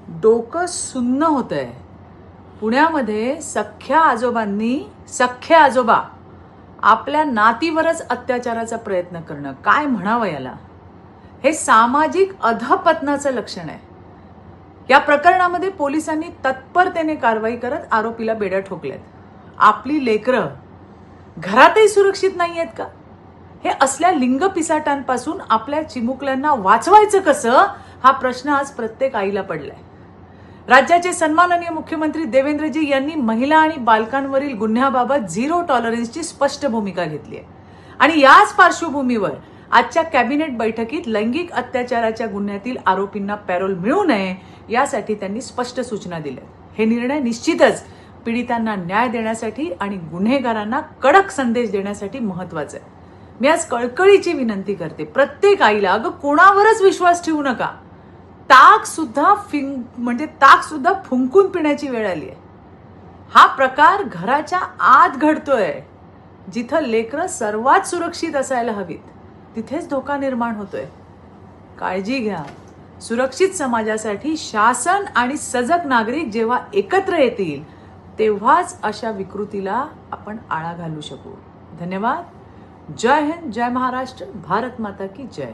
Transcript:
डोकं सुन्न होतंय. पुण्यामध्ये सख्या आजोबा आपल्या नातीवरच अत्याचाराचा प्रयत्न करणं, काय म्हणावं याला, हे सामाजिक अधपतनाचं लक्षण आहे. या प्रकरणामध्ये पोलिसांनी तत्परतेने कारवाई करत आरोपीला बेड्या ठोकल्यात. आपली लेकरं घरातही सुरक्षित नाहीयेत का? हे असल्या लिंग पिसाटांपासून आपल्या चिमुकल्यांना वाचवायचं कसं, हा प्रश्न आज प्रत्येक आईला पडलाय. राज्याचे सन्माननीय मुख्यमंत्री देवेंद्रजी यांनी महिला आणि बालकांवरील गुन्ह्याबाबत झिरो टॉलरन्सची स्पष्ट भूमिका घेतली आहे. आणि याच पार्श्वभूमीवर आजच्या कॅबिनेट बैठकीत लैंगिक अत्याचाराच्या गुन्ह्यातील आरोपींना पॅरोल मिळू नये यासाठी त्यांनी स्पष्ट सूचना दिल्या. हे निर्णय निश्चितच पीडितांना न्याय देण्यासाठी आणि गुन्हेगारांना कडक संदेश देण्यासाठी महत्वाचं आहे. मी आज कळकळीची विनंती करते प्रत्येक आईला, अगं कोणावरच विश्वास ठेवू नका. ताक सुद्धा फुंकून पिण्याची वेळ आली आहे. हा प्रकार घराच्या आत घडतोय. जिथं लेकरं सर्वात सुरक्षित असायला हवीत तिथेच धोका निर्माण होतोय. काळजी घ्या. सुरक्षित समाजासाठी शासन आणि सजग नागरिक जेव्हा एकत्र येतील तेव्हाच अशा विकृतीला आपण आळा घालू शकू. धन्यवाद. जय हिंद, जय महाराष्ट्र, भारत माता की जय.